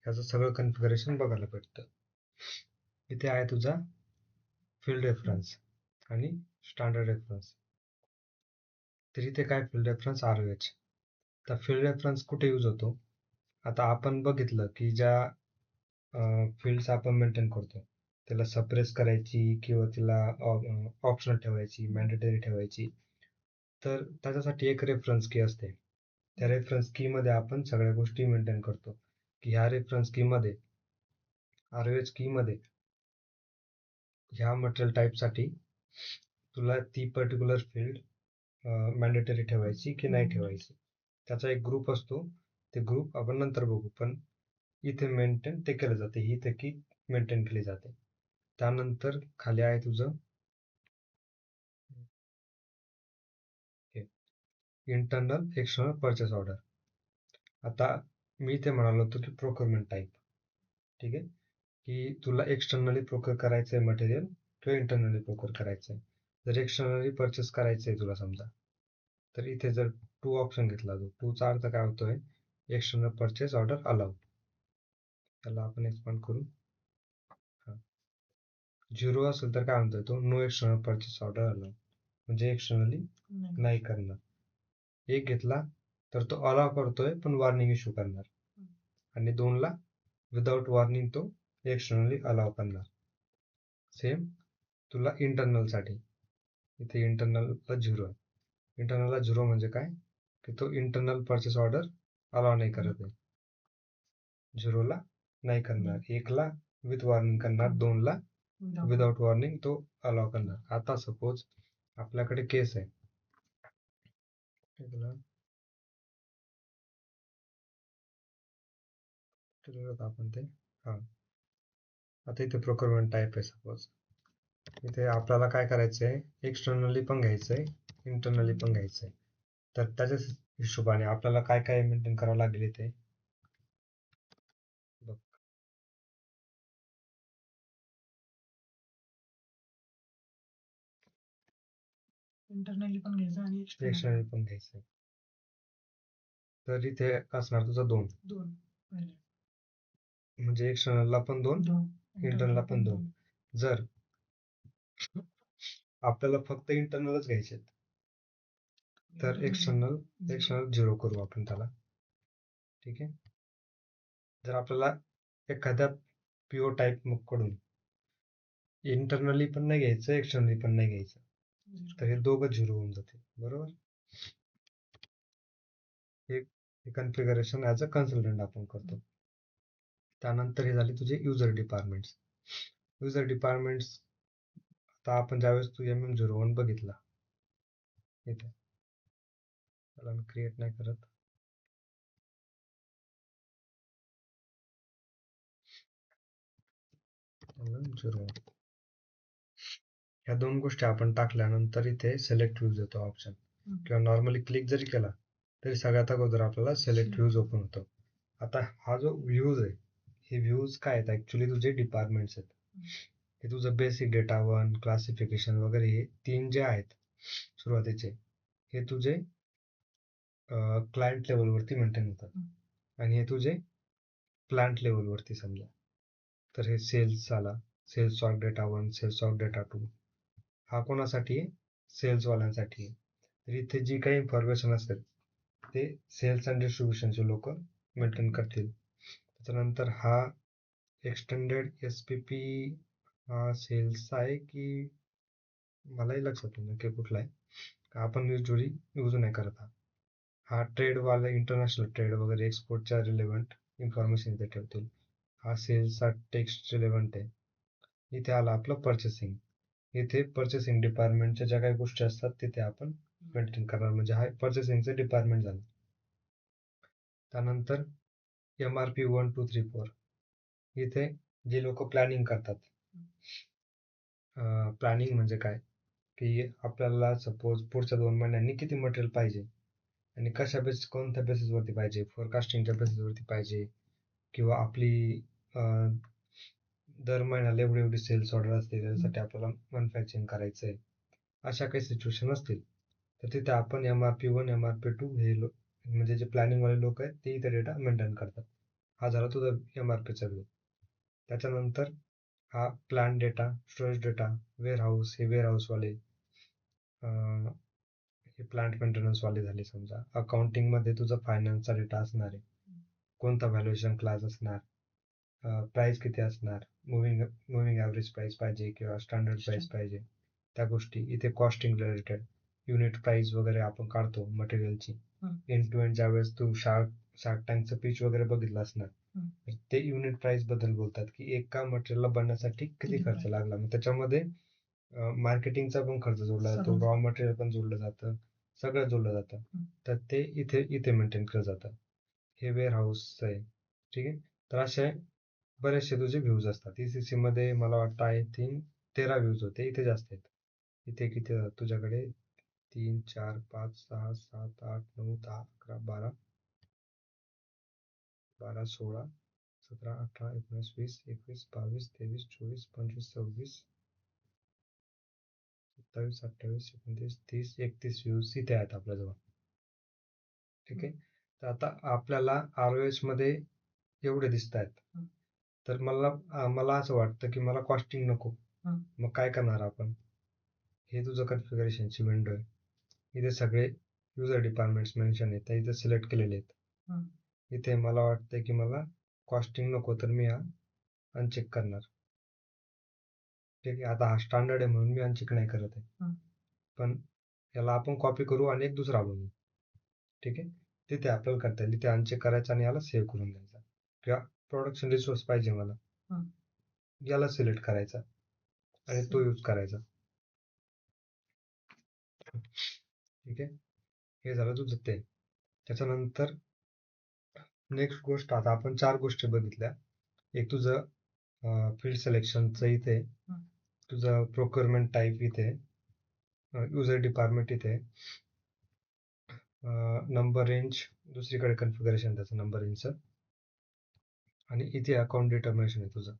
Speaker 1: याचं सगळं कन्फिगरेशन बघायला भेटतं. इथे आहे तुझा फील्ड रेफरन्स आणि स्टँडर्ड रेफरन्स. तर इथे काय फील्ड रेफरन्स ROH. तर फील्ड रेफरन्स कुठे यूज होतो, आता आपण बघितलं की ज्या फील्ड्स आपण मेंटेन करतो त्याला सप्रेस करायची किंवा तिला ऑप्शनल ठेवायची, मॅन्डेटरी ठेवायची, तर त्याच्यासाठी एक रेफरन्स की असते. त्या रेफरन्स की मध्ये आपण सगळ्या गोष्टी मेंटेन करतो की ह्या रेफरन्स की मध्ये, ROH की मध्ये ह्या मटेरियल टाईपसाठी तुला ती पर्टिक्युलर फील्ड मॅन्डेटरी ठेवायची की नाही ठेवायची. त्याचा एक ग्रुप असतो, ते ग्रुप आपण नंतर बघू, पण इथे मेंटेन ते केलं जाते, ही ते की मेंटेन केली जाते. त्यानंतर खाली आहे तुझं इंटरनल एक्सटर्नल परचेस ऑर्डर. आता मी ते म्हणालो होतो की प्रोक्युरमेंट टाईप. ठीक आहे, की तुला एक्सटर्नली प्रोक्युअर करायचंय मटेरियल किंवा इंटरनली प्रोक्युअर करायचंय. जर एक्सटर्नली परचेस करायचंय तुला समजा, तर इथे जर टू ऑप्शन घेतला, तो टूचा अर्थ काय होतोय, एक्सटर्नल परचेस ऑर्डर अलाउ. त्याला आपण एक्सपांड करू. 0 असेल तर काय म्हणतोय तो, no external purchase order allow, म्हणजे एक्सटर्नली नाही करणार. एक घेतला तर तो अलाउ करतोय पण वॉर्निंग इश्यू करणार, आणि 2 ला विदाउट वॉर्निंग तो एक्सटर्नली अलाउ करणार. सेम तुला इंटरनल साठी, इथे इंटरनल 0 आहे. इंटरनलला 0 म्हणजे काय की तो इंटरनल परचेस ऑर्डर अलाव नाही करत आहे. 0ला नाही करणार, 1ला विथ वॉर्निंग करणार, 2ला विदाउट वॉर्निंग तो अलाव करणार. आता सपोज आपल्याकडे केस आहे, आपण ते आता इथे प्रोक्युरमेंट टाईप आहे. सपोज इथे आपल्याला काय करायचंय, एक्सटर्नली पण घ्यायचंय, इंटरनली पण घ्यायचंय. तर त्याच्या हिशोबाने आपल्याला काय काय मेंटेन करावं लागेल इथे बघ.
Speaker 2: इंटरनली पण घ्यायचं आणि
Speaker 1: एक्सटर्नली पण घ्यायचंय. तर इथे असणार तुझा 2 म्हणजे एक्सटर्नलला पण 2, इंटरनलला पण 2. जर आपल्याला फक्त इंटरनलच घ्यायचे तर एक्सटर्नल 0 करू आपण त्याला. ठीक आहे. जर आपल्याला एखाद्या पीओ टाईप कडून इंटरनली पण नाही घ्यायचं, एक्सटर्नली पण नाही घ्यायचं, तर हे दोघं 0 होऊन जाते. बरोबर. हे कॉन्फिगरेशन ऍज अ कन्सल्टंट आपण करतो. त्यानंतर हे झाले तुझे युजर डिपार्टमेंट्स. युजर डिपार्टमेंट्स आता आपण ज्यावेळेस तू MM01 बघितला इथे, त्याला मी क्रिएट नाही करत. ह्या 2 गोष्टी आपण टाकल्यानंतर इथे सिलेक्ट व्ह्यूज येतो ऑप्शन, किंवा नॉर्मली क्लिक जरी केला तरी सगळ्यात अगोदर आपल्याला सिलेक्ट व्ह्यूज ओपन होतो. आता हा जो व्ह्यूज आहे, हे व्ह्यूज काय आहेत, ऍक्च्युली तुझे डिपार्टमेंट्स आहेत. हे तुझं बेसिक डेटा 1, क्लासिफिकेशन वगैरे, हे 3 जे आहेत सुरुवातीचे, हे तुझे क्लायंट लेवलवरती मेंटेन होतात. आणि हे तुझे प्लांट लेवलवरती समजा, तर हे सेल्स आला, sales of data 1, sales of data 2, हा कोणासाठी आहे, सेल्सवाल्यांसाठी आहे. तर इथे जी काही इन्फॉर्मेशन असेल ते सेल्स अँड डिस्ट्रीब्युशनचे लोक मेंटेन करतील. त्याच्यानंतर हा एक्सटेंडेड SPP हा सेल्स आहे की मलाही लक्षात नाही नक्की कुठला आहे, आपण युजली यूज नाही करत. हा ट्रेड वाला इंटरनॅशनल ट्रेड वगैरे एक्सपोर्टच्या रिलेव्हंट इन्फॉर्मेशन इथे ठेवतील. हा सेल्सचा टेक्स्ट रिलेव्हंट आहे. इथे आला आपलं पर्चेसिंग. इथे पर्चेसिंग डिपार्टमेंटच्या ज्या काही गोष्टी असतात तिथे आपण मेंटेन करणार, म्हणजे हा पर्चेसिंगचं डिपार्टमेंट झालं. त्यानंतर MRP 1, 2, 3, 4 इथे जे लोक प्लॅनिंग करतात. प्लॅनिंग म्हणजे काय की आपल्याला सपोज पुढच्या 2 महिन्यांनी किती मटेरियल पाहिजे आणि कशा बेसिस, कोणत्या बेसिसवरती पाहिजे, फोरकास्टिंगच्या बेसिसवरती पाहिजे, किंवा आपली दर महिन्याला एवढी एवढी सेल्स ऑर्डर असते, त्यासाठी आपल्याला मॅन्युफॅक्चरिंग करायचं आहे, अशा काही सिच्युएशन असतील तर तिथे आपण MRP 1, MRP 2 हे म्हणजे जे प्लॅनिंग वाले लोक आहेत ते इथे डेटा मेंटेन करतात. हा झाला तुझा MRPचा व्ह्यू. त्याच्यानंतर हा plan data, storage data, warehouse, हे वेअरहाऊसवाले, हे प्लांट मेंटेनन्स वाले झाले. समजा अकाउंटिंग मध्ये तुझा फायनान्सचा डेटा असणार आहे, कोणता व्हॅल्युएशन क्लास असणार, प्राइस किती असणार, मुव्हिंग ॲव्हरेज प्राइस पाहिजे किंवा स्टँडर्ड प्राइस पाहिजे, त्या गोष्टी इथे. कॉस्टिंग रिलेटेड युनिट प्राइस वगैरे आपण काढतो मटेरियलची. एंड टू एंड ज्यावेळेस तू शार्क टँकचं पिच वगैरे बघितलं असणार, तर ते युनिट प्राइस बद्दल बोलतात की एका मटेरियलला बनण्यासाठी किती खर्च लागला. मग त्याच्यामध्ये मार्केटिंगचा पण खर्च जोडला जातो, रॉ मटेरियल पण जोडलं जातं, सगळं जोडलं जातं. तर ते इथे मेंटेन केलं जातं. हे वेअर हाऊस आहे. ठीक आहे. तर असे बरेचसे तुझे व्ह्यूज असतात. ECC मध्ये मला वाटतं आय थिंक 13 व्ह्यूज होते, इथे जास्त आहेत. इथे किती तुझ्याकडे 3, 4, 5, 6, 7, 8, 9, 10, 11, 12, 16, 17, 18, 19, 20, 21, 22, 23, 24, 25, 26, 27, 28, 29, 30, 31 व्ह्यूज इथे आहेत आपल्याजवळ. ठीक आहे. तर आता आपल्याला ROS मध्ये एवढे दिसत आहेत. तर मला असं वाटतं की मला कॉस्टिंग नको. मग काय करणार आपण, हे तुझं कॉन्फिगरेशनची विंडो आहे. इथे सगळे युजर डिपार्टमेंट्स मेन्शन आहेत, इथे सिलेक्ट केलेले आहेत. इथे मला वाटतं की मला कॉस्टिंग नको, तर मी हा अनचेक करणार. ठीक आहे. आता हा स्टँडर्ड आहे म्हणून मी अनचेक नाही करत आहे, पण याला आपण कॉपी करू आणि एक दुसरा बनवू. ठीक आहे, तिथे आपल्याला करता येईल, इथे अनचेक करायचं आणि याला सेव्ह करून द्यायचा. किंवा प्रोडक्शन रिसोर्स पाहिजे मला, याला सिलेक्ट करायचा आणि तो यूज करायचा. ठीक आहे, हे झालं तुझं ते. त्याच्यानंतर नेक्स्ट गोष्ट, आता आपण 4 गोष्टी बघितल्या. एक तुझं फील्ड सिलेक्शनचं इथे, तुझं प्रोक्युरमेंट टाईप इथे, युजर डिपार्टमेंट इथे, नंबर रेंज दुसरीकडे कन्फिगरेशन त्याचं नंबर रेंजचं, आणि इथे अकाउंट डिटर्मिनेशन आहे तुझं.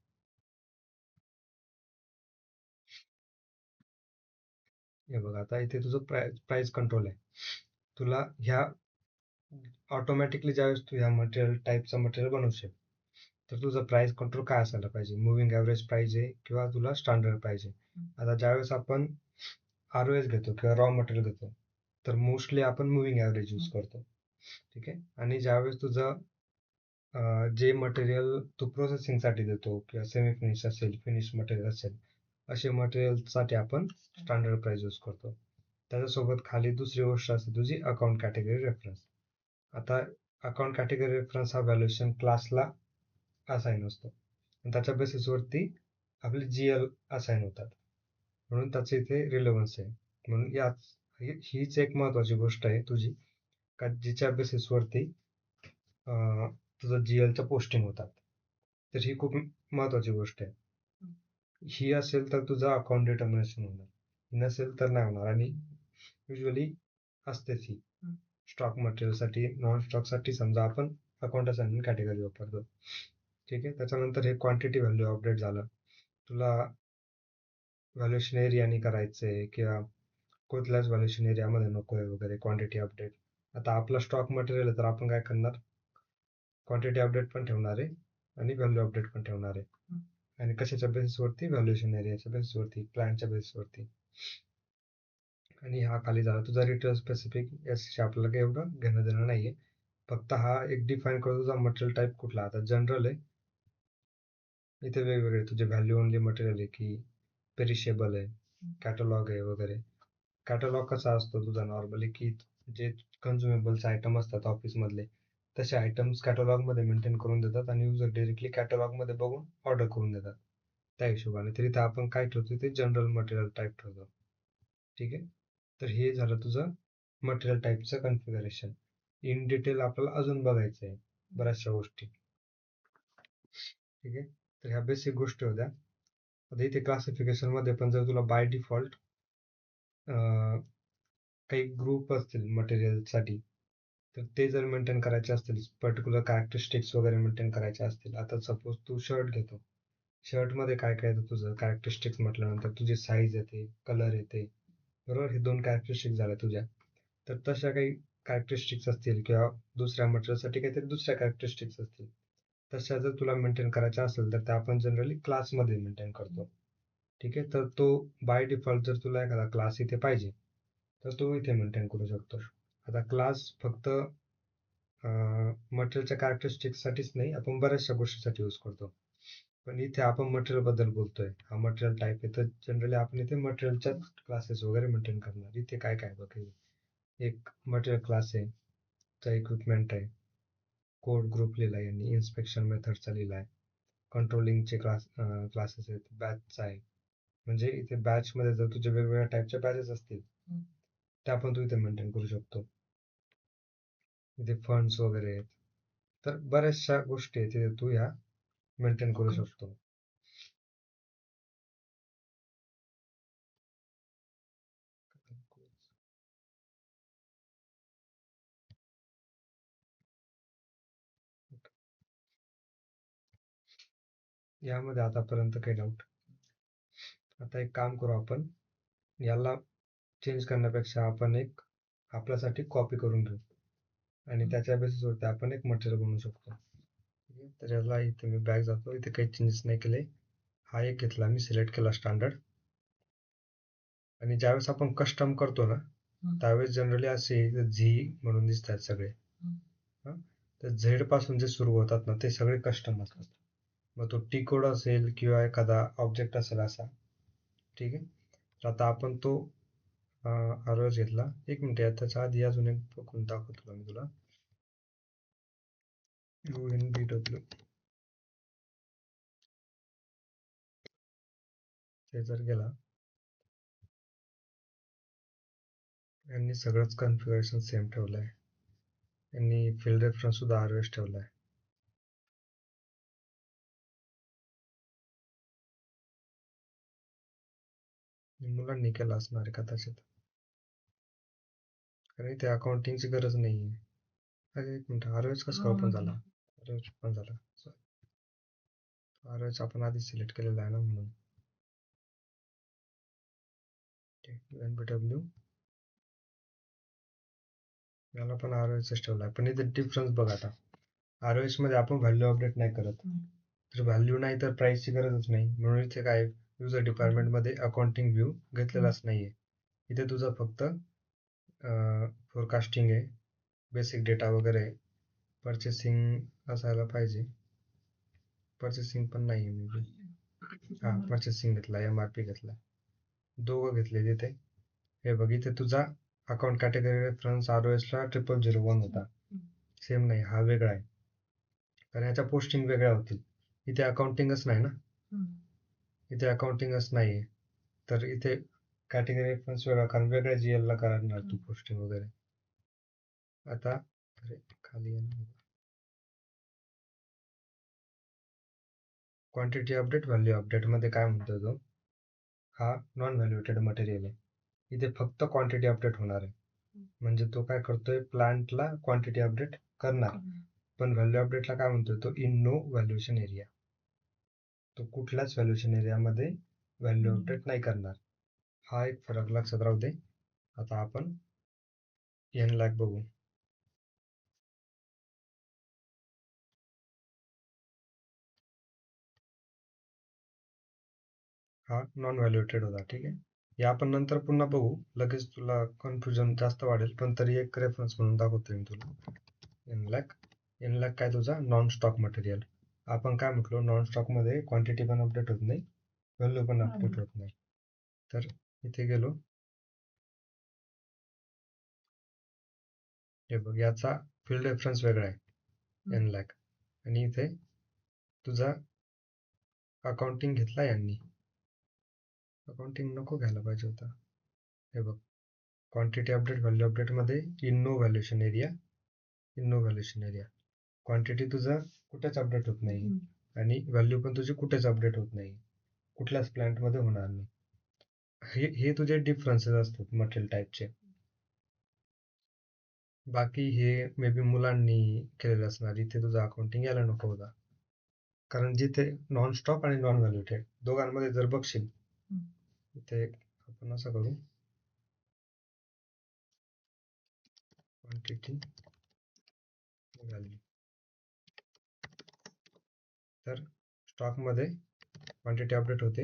Speaker 1: हे बघ, आता इथे तुझं प्राइस कंट्रोल आहे. तुला ह्या ऑटोमॅटिकली ज्यावेळेस तू ह्या मटेरियल टाईपचं मटेरियल बनवशील, तर तुझं प्राइस कंट्रोल काय असायला पाहिजे, मुव्हिंग ॲव्हरेज पाहिजे किंवा तुला स्टँडर्ड पाहिजे. आता ज्यावेळेस आपण ROS घेतो किंवा रॉ मटेरियल घेतो, तर मोस्टली आपण मुव्हिंग ॲव्हरेज यूज करतो. ठीक आहे, आणि ज्यावेळेस तुझं जे मटेरियल तू प्रोसेसिंगसाठी देतो किंवा सेमी फिनिश असेल, फिनिश मटेरियल असेल, असे मटेरियलसाठी आपण स्टँडर्ड प्राइस यूज करतो. त्याच्यासोबत खाली दुसरी गोष्ट असते तुझी अकाउंट कॅटेगरी रेफरन्स. आता अकाउंट कॅटेगरी रेफरन्स हा व्हॅल्युएशन क्लासला असाइन असतो आणि त्याच्या बेसिसवरती आपले GL असाइन होतात, म्हणून त्याचे इथे रिलेव्हन्स आहे. म्हणून हीच एक महत्वाची गोष्ट आहे तुझी, का जिच्या बेसिसवरती तुझं GLच्या पोस्टिंग होतात. तर ही खूप महत्वाची गोष्ट आहे. ही असेल तर तुझं अकाउंट डिटर्मिनेशन होणार, नसेल तर नाही होणार. आणि युजली असतेच ही स्टॉक मटेरियलसाठी, नॉन स्टॉकसाठी समजा आपण अकाउंट असाइनमेंट कॅटेगरी वापरतो. ठीक आहे, त्याच्यानंतर हे क्वांटिटी व्हॅल्यू अपडेट झालं. तुला व्हॅल्युएशन एरियानी करायचंय किंवा कुठल्याच व्हॅल्युएशन एरियामध्ये नको आहे वगैरे क्वांटिटी अपडेट. आता आपला स्टॉक मटेरियल आहे तर आपण काय करणार, क्वांटिटी अपडेट पण ठेवणार आहे आणि व्हॅल्यू अपडेट पण ठेवणार आहे. आणि कशाच्या बेसिसवरती, व्हॅल्युएशन एरियाच्या बेसिसवरती, क्लायंटच्या बेसिसवरती. आणि हा खाली झाला तुझा रिटेल स्पेसिफिक. याशी आपल्याला काही एवढं घेणं देणं नाहीये, फक्त हा एक डिफाईन करतो तुझा मटेरियल टाईप कुठला. आता जनरल आहे, इथे वेगवेगळे तुझे व्हॅल्यू ओनली मटेरियल आहे की पेरिशेबल आहे, कॅटलॉग आहे वगैरे. कॅटलॉग कसा असतो तुझा नॉर्मली, की जे कन्झ्युमेबल्स आयटम असतात ऑफिसमधले, तसे आयटम्स कॅटलॉगमध्ये मेंटेन करून देतात आणि युजर डायरेक्टली कॅटलॉगमध्ये बघून ऑर्डर करून देतात त्या हिशोबाने. तरी इथे आपण काय ठेवतो, ते जनरल मटेरियल टाईप ठेवतो. ठीक आहे, तर हे झालं तुझं मटेरियल टाईपचं कन्फिगरेशन. इन डिटेल आपल्याला अजून बघायचं आहे बऱ्याचशा गोष्टी. ठीक आहे, तर ह्या बेसिक गोष्टी होत्या. आता इथे क्लासिफिकेशन मध्ये पण जर तुला बाय डिफॉल्ट काही ग्रुप असतील मटेरियलसाठी, तर ते जर मेंटेन करायचे असतील, पर्टिक्युलर कॅरेक्टरिस्टिक्स वगैरे मेंटेन करायचे असतील. आता सपोज तू शर्ट घेतो, शर्टमध्ये काय काय येतं तुझं कॅरेक्टरिस्टिक्स म्हटल्यानंतर तुझी साईज येते, कलर येते, बरोबर. हे 2 कॅरेक्टरिस्टिक्स झाल्या तुझ्या. तर तशा काही कॅरेक्टरिस्टिक्स असतील किंवा दुसऱ्या मटेरियलसाठी काहीतरी दुसऱ्या कॅरेक्टरिस्टिक्स असतील, तशा जर तुला मेंटेन करायच्या असेल तर त्या आपण जनरली क्लासमध्ये मेंटेन करतो. ठीक आहे, तर तो बाय डिफॉल्ट जर तुला एखादा क्लास इथे पाहिजे तर तो इथे मेंटेन करू शकतो. आता क्लास फक्त मटेरियलच्या कॅरेक्टरिस्टिक्ससाठीच नाही, आपण बऱ्याचशा गोष्टीसाठी यूज करतो. पण इथे आपण मटेरियल बद्दल बोलतोय, हा मटेरियल टाईप आहे, तर जनरली आपण इथे मटेरियलच्या क्लासेस वगैरे मेंटेन करणार. इथे काय काय बघ, एक मटेरियल क्लास आहे, तर इक्विपमेंट आहे, कोड ग्रुप लिहिला आहे यांनी, इन्स्पेक्शन मेथडचा लिहिला आहे, कंट्रोलिंगचे क्लासेस आहेत, बॅचचा आहे. म्हणजे इथे बॅच मध्ये जर तुझे वेगवेगळ्या टाईपच्या बॅचेस असतील, त्या पण तू इथे मेंटेन करू शकतो. इथे फंड्स वगैरे आहेत, तर बऱ्याचशा गोष्टी आहेत तिथे तू ह्या मेंटेन करू शकतो. यामध्ये आतापर्यंत काही डाऊट? आता एक काम करू आपण, याला चेंज करण्यापेक्षा आपण एक आपल्यासाठी कॉपी करून घेऊ आणि त्याच्या बेसिसवरती आपण एक मटेरियल बनवू शकतो. तर याला इथे मी बॅक जातो, इथे काही चेंजेस नाही केले. हा एक घेतला मी, सिलेक्ट केला स्टँडर्ड. आणि ज्यावेळेस आपण कस्टम करतो ना, त्यावेळेस जनरली असे झी म्हणून दिसतात सगळे. तर झेड पासून जे सुरू होतात ना, ते सगळे कस्टम असतात. मग तो टी कोड असेल किंवा एखादा ऑब्जेक्ट असेल असा. ठीक आहे, तर आता आपण तो ROS घेतला. एक मिनिट, त्याच्या आधी अजून एक बघून दाखवतो मी तुला. UNBW ते जर गेला, यांनी सगळंच कन्फिगरेशन सेम ठेवलंय. यांनी फील्ड रेफरन्स सुद्धा ROS ठेवलाय. मुलांनी केला असणार आहे कदाचित, कारण इथे अकाउंटिंगची गरज नाहीये. अरे एक मिनिट, ROS कसं ओपन झाला? ROS ओपन झाला. ROS आपण आधी सिलेक्ट केलेला आहे ना, म्हणून. UNBW याला पण ROS ठेवलाय, पण इथे डिफरन्स बघ आता. ROS मध्ये आपण व्हॅल्यू अपडेट नाही करत. तर व्हॅल्यू नाही तर प्राइसची गरजच नाही, म्हणून इथे काय युजर डिपार्टमेंट मध्ये अकाउंटिंग व्ह्यू घेतलेलाच नाहीये. इथे तुझं फक्त फोरकास्टिंग आहे, बेसिक डेटा वगैरे, परचेसिंग असायला पाहिजे. परचेसिंग पण नाही मी बी. हा, परचेसिंग घेतला, MRP घेतला, दोघं घेतले तिथे. हे बघ, इथे तुझा अकाउंट कॅटेगरी रेफरन्स ROS ला 0001 होता, सेम नाही, हा वेगळा आहे. तर ह्याच्या पोस्टिंग वेगळ्या होतील. इथे अकाउंटिंगच नाही ना, इथे अकाउंटिंगच नाहीये, तर इथे कॅटेगरी रेफरन्स वेगळा, कारण वेगळ्या GL ला करणार तू पोस्टिंग वगैरे. आता अरे खाली आहे ना, क्वांटिटी अपडेट, व्हॅल्यू अपडेट मध्ये काय म्हणतोय तो, हा नॉन व्हॅल्युएटेड मटेरियल आहे. इथे फक्त क्वांटिटी अपडेट होणार आहे. म्हणजे तो काय करतोय, प्लांटला क्वांटिटी अपडेट करणार, पण व्हॅल्यू अपडेटला काय म्हणतोय तो, इन नो व्हॅल्युएशन एरिया. तो कुठल्याच व्हॅल्युएशन एरियामध्ये व्हॅल्यू अपडेट नाही करणार. हा एक फरक लक्षात राहू दे. आता आपण n लाख बघू. हा नॉन व्हॅल्युएटेड होता, ठीक आहे. या आपण नंतर पुन्हा बघू, लगेच तुला कन्फ्युजन जास्त वाढेल, पण तरी एक रेफरन्स म्हणून दाखवतोय मी तुला. n लाख काय तुझा नॉन स्टॉक मटेरियल. आपण काय म्हटलो, नॉन स्टॉक मध्ये क्वांटिटी पण अपडेट होत नाही, व्हॅल्यू पण अपडेट होत नाही. तर इथे गेलो, हे बघ, याचा फील्ड रेफरन्स वेगळा आहे, n लाख, आणि इथे तुझा अकाउंटिंग घेतला यांनी, अकाउंटिंग नको घ्यायला पाहिजे होता. हे बघ, क्वांटिटी अपडेट, व्हॅल्यू अपडेट मध्ये in no valuation area, in no valuation area. Quantity तुझं कुठेच अपडेट होत नाही, आणि व्हॅल्यू पण तुझी कुठेच अपडेट होत नाही, कुठल्याच प्लांट मध्ये होणार नाही. हे तुझे डिफरन्सेस असतात मटेरियल टाईपचे. बाकी हे मे बी मुलांनी केलेलं असणार. इथे तुझं अकाउंटिंग यायला नको होता, कारण जिथे नॉन स्टॉक आणि नॉन व्हॅल्युएटेड दोघांमध्ये जर बघशील, इथे आपण असं करू, क्वांटिटी व्हॅल्यू. तर स्टॉक मध्ये क्वांटिटी अपडेट होते,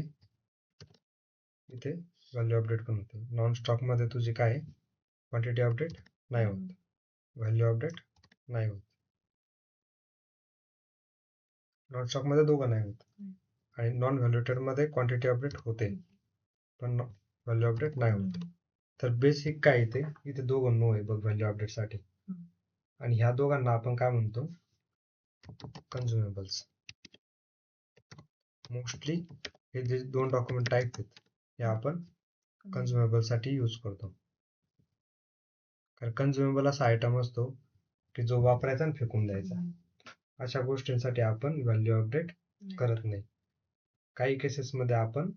Speaker 1: इथे व्हॅल्यू अपडेट पण होते. नॉन स्टॉक मध्ये तुझी काय, क्वांटिटी अपडेट नाही होत, व्हॅल्यू अपडेट नाही होत. नॉन स्टॉक मध्ये दोघं नाही होत, आणि नॉन व्हॅल्युएटेड मध्ये क्वांटिटी अपडेट होते, पण व्हॅल्यू अपडेट नाही होत. तर बेसिक काय इथे दोघं नो आहे बघ व्हॅल्यू अपडेट साठी, आणि ह्या दोघांना आपण काय म्हणतो, कन्झ्युमेबल्स. मोस्टली हे जे दोन डॉक्युमेंट टाईप आहेत, हे आपण कन्झ्युमेबल साठी यूज करतो. कारण कन्झ्युमेबल असा आयटम असतो की जो वापरायचा आणि फेकून द्यायचा, अशा गोष्टींसाठी आपण व्हॅल्यू अपडेट करत नाही. काही केसेस मध्ये आपण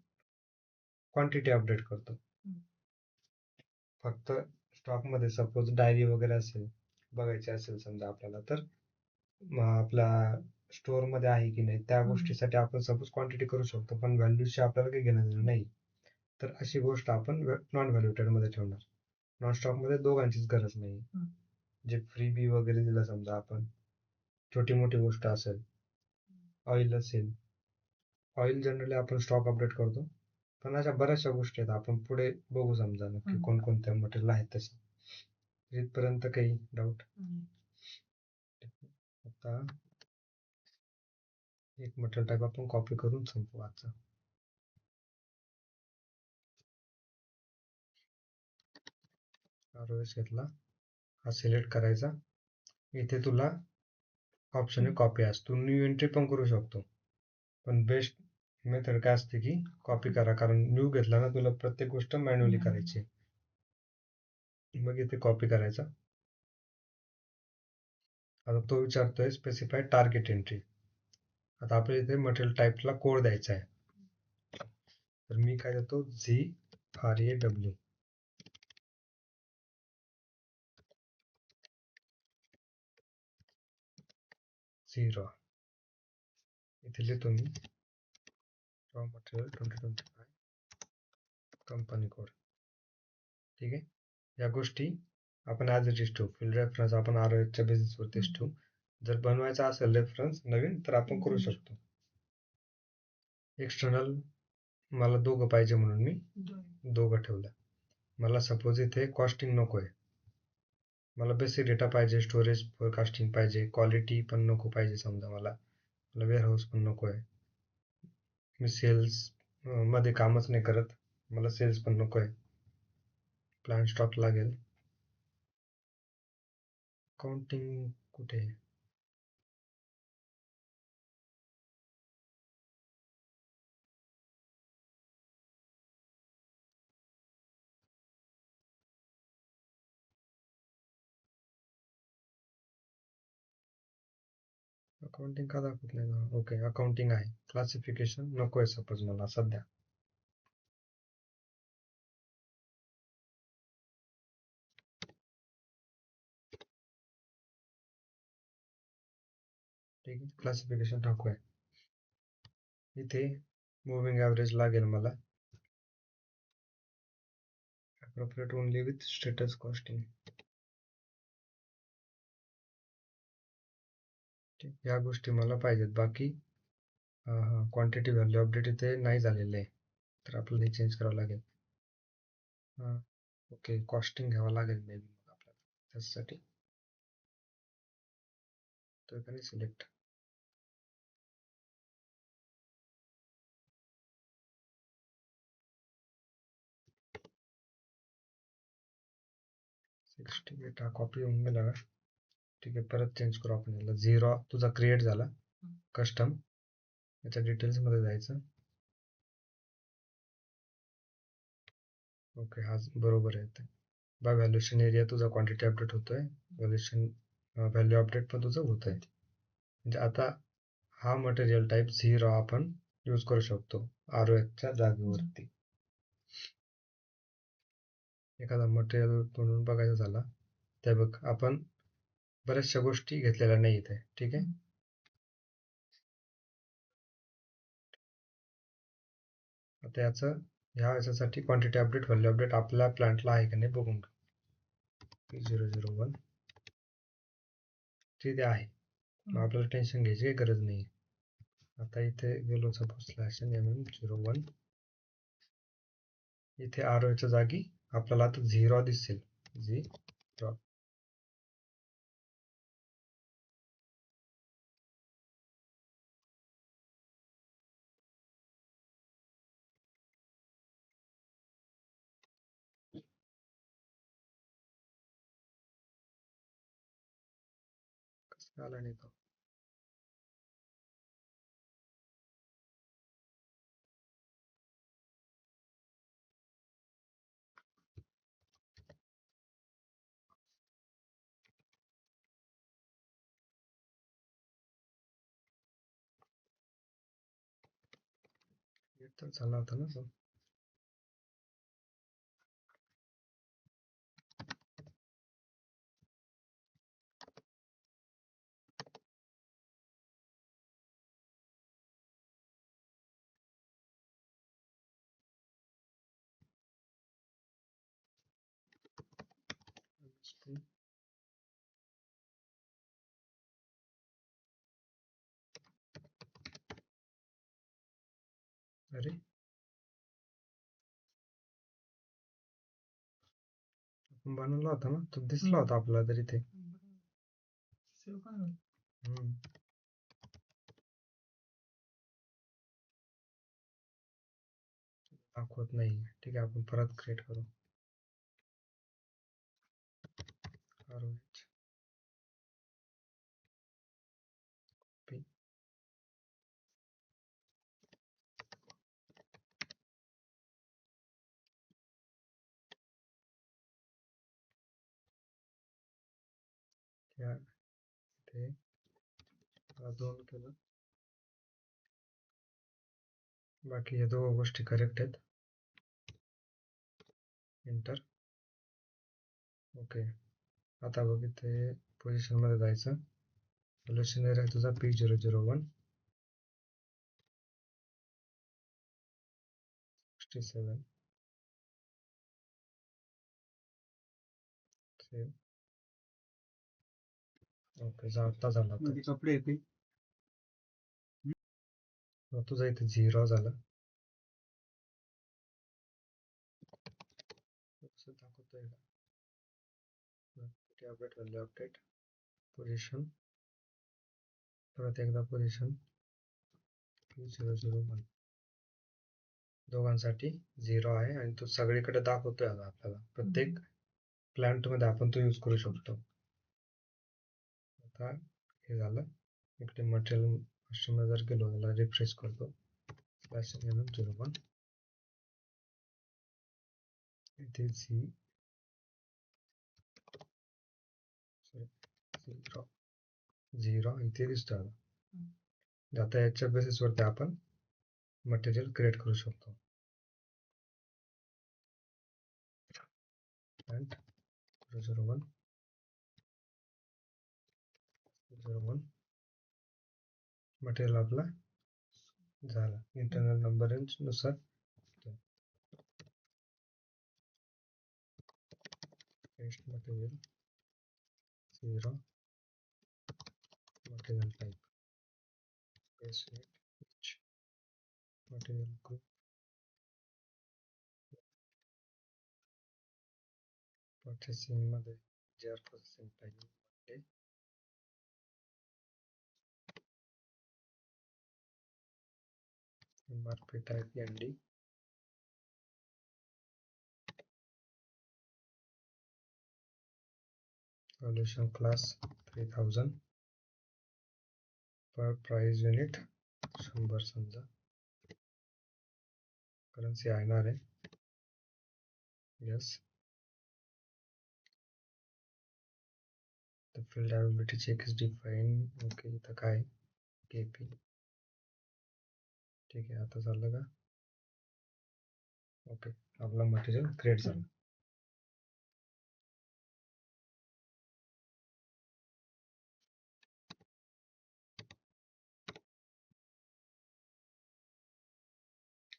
Speaker 1: क्वांटिटी अपडेट करतो. फक्त स्टॉक मध्ये सपोज डायरी वगैरे असेल, बघायची असेल समजा आपल्याला, तर आपल्या स्टोअर मध्ये आहे की नाही त्या गोष्टीसाठी आपण सपोज क्वांटिटी करू शकतो, पण व्हॅल्यूशी आपल्याला काही घेणं देणं नाही. तर अशी गोष्ट आपण नॉन व्हॅल्युएटेड मध्ये ठेवणार. नॉन स्टॉक मध्ये दोघांचीच गरज नाही. जे फ्रीबी वगैरे दिलं समजा आपण, छोटी मोठी गोष्ट असेल, ऑइल असेल, ऑइल जनरली आपण स्टॉक अपडेट करतो, पण अशा बऱ्याचशा गोष्टी आहेत, आपण पुढे बघू समजा नक्की कोणकोणत्या मटेरियल आहेत तसे. इथपर्यंत काही डाऊट? आता एक मटेरियल टाईप आपण कॉपी करून संपू आजचा. ROS घेतला, हा सिलेक्ट करायचा. इथे तुला ऑप्शन आहे कॉपी as. तू न्यू एंट्री पण करू शकतो, पण बेस्ट मेथड काय असते की कॉपी करा, कारण न्यू घेतला ना तुला प्रत्येक गोष्ट मॅन्युअली करायची आहे. मग इथे कॉपी करायचा. आता तो विचारतोय स्पेसिफाय टार्गेट एंट्री. आता आपल्या इथे मटेरियल टाईपला कोड द्यायचा आहे, तर मी काय देतो GRAW 0. इथे लिहितो मी रॉ मटेरियल 2025 कंपनी कोड. ठीक आहे, या गोष्टी आपण ॲज इट इज ठेवू. फील्ड रेफरन्स आपण ROS च्या बेसिसवरतीच ठेवू. जर बनवायचा असेल रेफरन्स नवीन तर आपण करू शकतो. एक्सटर्नल मला दोघं पाहिजे म्हणून मी दोघं ठेवलं. मला सपोज इथे कॉस्टिंग नको आहे, मला बेसिक डेटा पाहिजे, स्टोरेज फोरकास्टिंग पाहिजे, क्वालिटी पण नको पाहिजे, समजा मला वेअरहाऊस पण नको आहे. मी सेल्स मध्ये कामच नाही करत, मला सेल्स पण नको आहे. प्लॅन स्टॉक लागेल. अकाउंटिंग कुठे आहे? अकाउंटिंग का दाखवत नाही? ओके, अकाउंटिंग आहे. क्लासिफिकेशन नको आहे सपोज मला सध्या. ठीक आहे, क्लासिफिकेशन टाकू आहे. इथे मुव्हिंग ॲव्हरेज लागेल मला. Appropriate only with status costing. या गोष्टी मला पाहिजेत. बाकी क्वांटिटी व्हॅल्यू अपडेट इथे नाही झालेलं आहे, तर आपल्याला हे चेंज करावं लागेल. ओके, कॉस्टिंग घ्यावं लागेल मे बी आपल्याला त्यासाठी. तो एकाने सिलेक्ट. डेटा कॉपी होऊन गेला का? ठीक आहे, परत चेंज करू आपण याला. 0 तुझा क्रिएट झाला कस्टम. याच्या डिटेल्समध्ये जायचं. ओके, हा बरोबर आहे. बाय व्हॅल्युएशन एरिया तुझा क्वांटिटी अपडेट होतोय, व्हॅल्युएशन व्हॅल्यू अपडेट पण तुझं होत आहे. म्हणजे आता हा मटेरियल टाईप 0 आपण यूज करू शकतो ROSच्या जागेवरती. एखादा मटेरियल म्हणून बघायचा झाला त्या बघ, आपण बऱ्याचशा गोष्टी घेतलेल्या नाही इथे. ठीक आहे, आता याच्यासाठी क्वांटिटी अपडेट व्हॅल्यू अपडेट आपल्या प्लांटला आहे का नाही बघून घेऊ. 001 तिथे आहे, मग आपल्याला टेन्शन घ्यायची काही गरज नाही. आता इथे गेलो सपोज /mm01. इथे ROच्या जागी आपल्याला आता 0 दिसेल. 0 कसं आला नाही तो. तर झाला होता ना तो. अरे आपण बनवला होता ना तो, दिसला होता आपल्याला तरी ते. दाखवत नाही. ठीक आहे, आपण परत क्रिएट करू. ROH P या इथे 2 केलं. बाकी या दोन गोष्टी करेक्ट आहेत. एंटर. ओके. आता बघ इथे पोझिशन मध्ये जायचं. सोल्युशन एरिया तुझा P001 67 सेव्ह. ओके आता झाला तो.
Speaker 3: कपडे काही
Speaker 1: तुझा इथे 0 झाला. असं दाखवतोय का? अपडेट व्हॅल्यू अपडेट पोझिशन परत एकदा पोझिशन P001 दोघांसाठी 0 आहे आणि तो सगळीकडे दाखवतोय आता आपल्याला. प्रत्येक प्लांट मध्ये आपण तो यूज करू शकतो. आता हे झालं. इकडे मटेरियल कस्टमर जर गेलो त्याला रिफ्रेश करतो /mm01 इथे 0 इथे दिसतं. आता याच्या बेसिस वरती आपण मटेरियल क्रिएट करू शकतो. and 001 मटेरियल आपला झाला. इंटरनल नंबर रेंज नुसार paste material 0 material type paste each material group processing मध्ये jar प्रोसेसिंग टाइप मध्ये MRP type ND solution class 3000 per price unit 100 समजा. currency INR आहे. yes. the field availability check is defined. Okay इथं काय KP ठीक आहे. आता झालं का? ओके आपला मटेरियल क्रिएट झालं.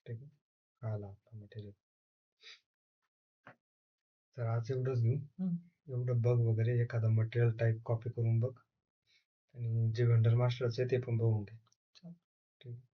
Speaker 1: ठीक आहे आला आपला मटेरियल. तर आज एवढंच घेऊ. एवढं बघ वगैरे एखादा मटेरियल टाईप कॉपी करून बघ आणि जे व्हेंडर मास्टरचं आहे ते पण बघून घे. ठीक आहे.